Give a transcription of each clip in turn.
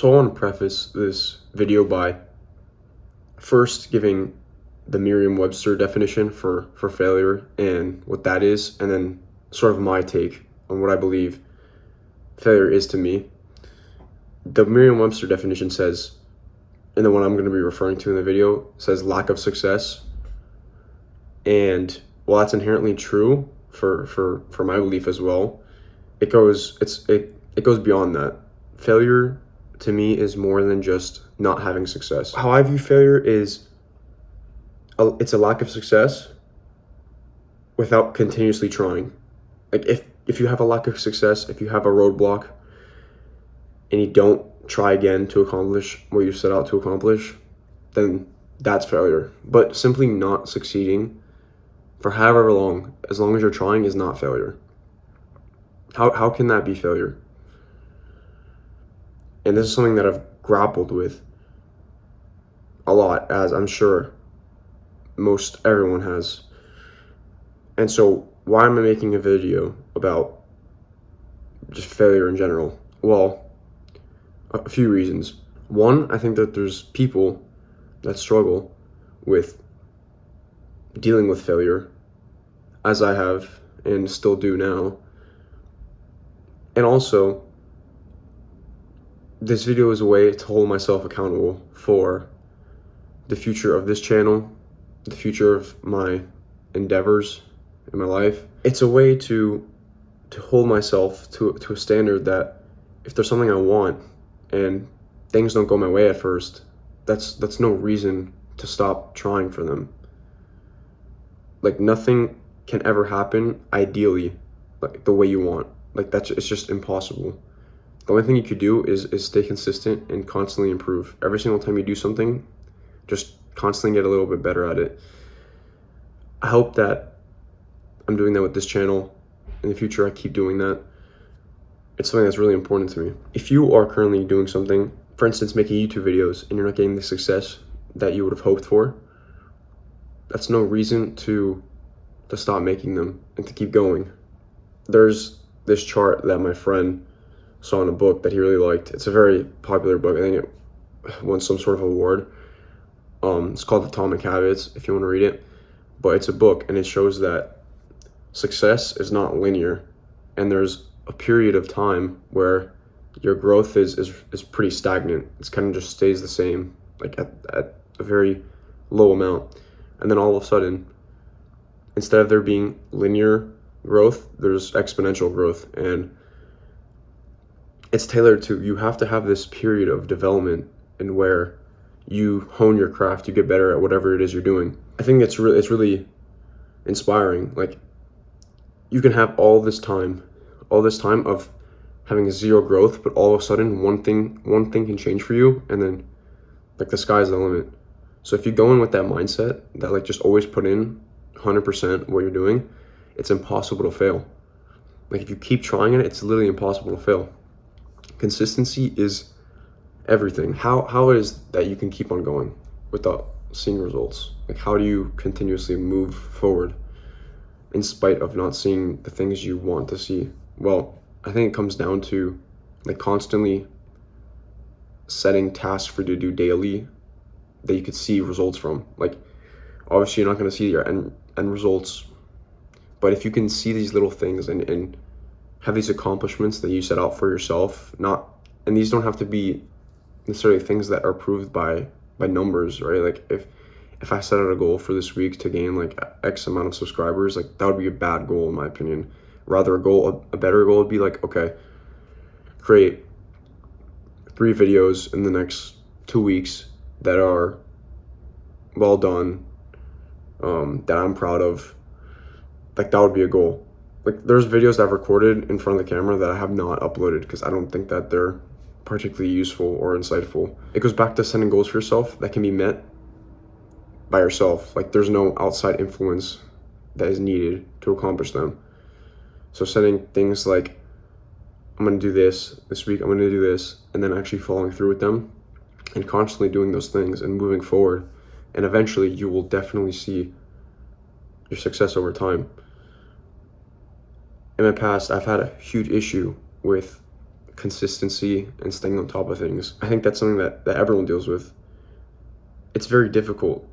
So I want to preface this video by first giving the Merriam-Webster definition for failure and what that is, and then sort of my take on what I believe failure is to me. The Merriam-Webster definition says, and the one I'm going to be referring to in the video, says lack of success. And while that's inherently true for my belief as well, it goes beyond that. Failure to me is more than just not having success. How I view failure is it's a lack of success without continuously trying. Like if you have a lack of success, if you have a roadblock and you don't try again to accomplish what you set out to accomplish, then that's failure. But simply not succeeding for however long, as long as you're trying, is not failure. How can that be failure? And this is something that I've grappled with a lot, as I'm sure most everyone has. And so why am I making a video about just failure in general? Well, a few reasons. One, I think that there's people that struggle with dealing with failure, as I have and still do now. And also, this video is a way to hold myself accountable for the future of this channel, the future of my endeavors in my life. It's a way to hold myself to a standard that if there's something I want and things don't go my way at first, that's no reason to stop trying for them. Like, nothing can ever happen ideally like the way you want. Like, it's just impossible. The only thing you could do is stay consistent and constantly improve. Every single time you do something, just constantly get a little bit better at it. I hope that I'm doing that with this channel. In the future, I keep doing that. It's something that's really important to me. If you are currently doing something, for instance, making YouTube videos, and you're not getting the success that you would have hoped for, that's no reason to stop making them and to keep going. There's this chart that my friend saw in a book that he really liked. It's a very popular book. I think it won some sort of award. It's called Atomic Habits, if you want to read it. But it's a book, and it shows that success is not linear, and there's a period of time where your growth is pretty stagnant. It's kind of just stays the same, like at a very low amount. And then all of a sudden, instead of there being linear growth, there's exponential growth. And it's tailored to, you have to have this period of development and where you hone your craft, you get better at whatever it is you're doing. I think it's really inspiring. Like, you can have all this time of having zero growth, but all of a sudden one thing can change for you, and then like the sky's the limit. So if you go in with that mindset that like just always put in 100% what you're doing, it's impossible to fail. Like, if you keep trying it, it's literally impossible to fail. Consistency is everything. How is that you can keep on going without seeing results? Like, how do you continuously move forward in spite of not seeing the things you want to see? Well, I think it comes down to like constantly setting tasks for you to do daily that you could see results from. Like, obviously you're not going to see your end results, but if you can see these little things and have these accomplishments that you set out for yourself, and these don't have to be necessarily things that are proved by numbers, right? Like, if I set out a goal for this week to gain like X amount of subscribers, like that would be a bad goal in my opinion. Rather, a better goal would be like, okay, create 3 videos in the next 2 weeks that are well done, that I'm proud of. Like, that would be a goal. Like, there's videos that I've recorded in front of the camera that I have not uploaded because I don't think that they're particularly useful or insightful. It goes back to setting goals for yourself that can be met by yourself. Like, there's no outside influence that is needed to accomplish them. So setting things like, I'm going to do this week, I'm going to do this, and then actually following through with them and constantly doing those things and moving forward. And eventually you will definitely see your success over time. In my past, I've had a huge issue with consistency and staying on top of things. I think that's something that everyone deals with. It's very difficult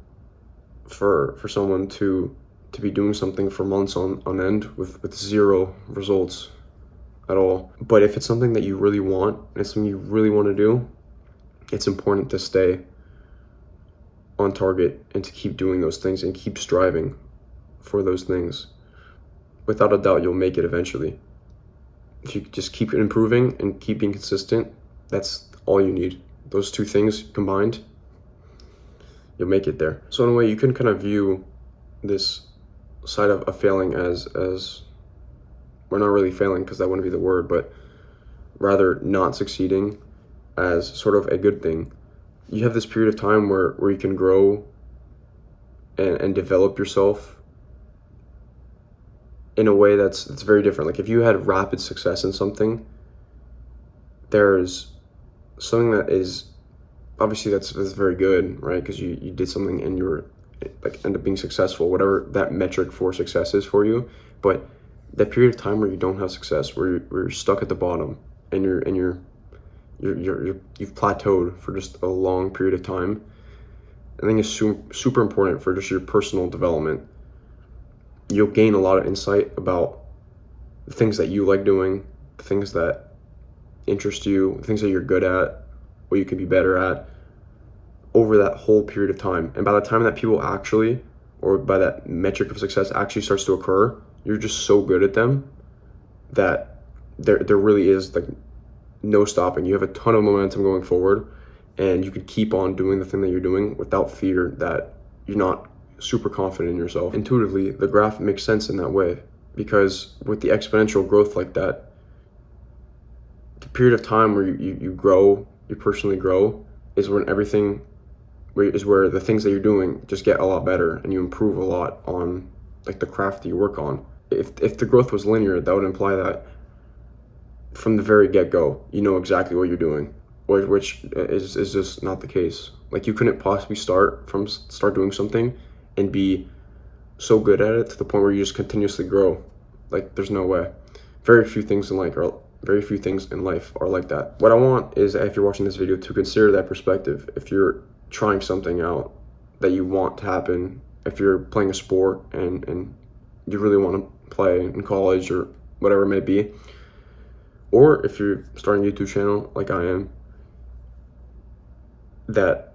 for someone to be doing something for months on end with zero results at all. But if it's something that you really want, and it's something you really want to do, it's important to stay on target and to keep doing those things and keep striving for those things. Without a doubt, you'll make it eventually. If you just keep improving and keep being consistent, that's all you need. Those two things combined, you'll make it there. So in a way, you can kind of view this side of failing as we're not really failing, because that wouldn't be the word, but rather not succeeding as sort of a good thing. You have this period of time where you can grow and develop yourself in a way that's very different. Like if you had rapid success in something, there's something that is obviously that's very good, right? Because you did something and you were like end up being successful, whatever that metric for success is for you. But that period of time where you don't have success, where you're stuck at the bottom and you've plateaued for just a long period of time, I think is super important for just your personal development. You'll gain a lot of insight about the things that you like doing, the things that interest you, the things that you're good at, what you can be better at over that whole period of time. And by the time that people actually, or by that metric of success actually starts to occur, you're just so good at them that there really is like no stopping. You have a ton of momentum going forward, and you can keep on doing the thing that you're doing without fear that you're not super confident in yourself. Intuitively, the graph makes sense in that way, because with the exponential growth like that, the period of time where you grow, you personally grow, is when everything is where the things that you're doing just get a lot better and you improve a lot on like the craft that you work on. If the growth was linear, that would imply that from the very get-go, you know exactly what you're doing, which is just not the case. Like you couldn't possibly start doing something and be so good at it to the point where you just continuously grow. Like there's no way. Very few things in life are like that. What I want is, if you're watching this video, to consider that perspective. If you're trying something out that you want to happen, if you're playing a sport and you really want to play in college or whatever it may be, or if you're starting a YouTube channel like I am, that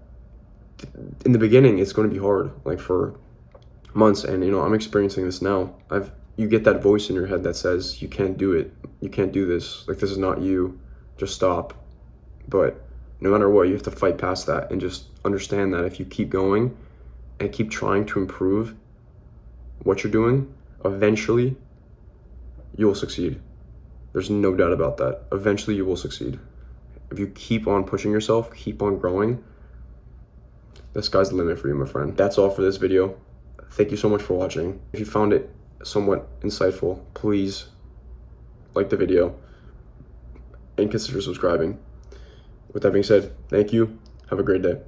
in the beginning it's going to be hard, like for months. And I'm experiencing this now. You get that voice in your head that says you can't do it, you can't do this, like this is not you, just stop. But no matter what, you have to fight past that and just understand that if you keep going and keep trying to improve what you're doing, eventually you will succeed. There's no doubt about that. Eventually you will succeed. If you keep on pushing yourself, keep on growing, the sky's the limit for you, my friend. That's all for this video. Thank you so much for watching. If you found it somewhat insightful, please like the video and consider subscribing. With that being said, thank you. Have a great day.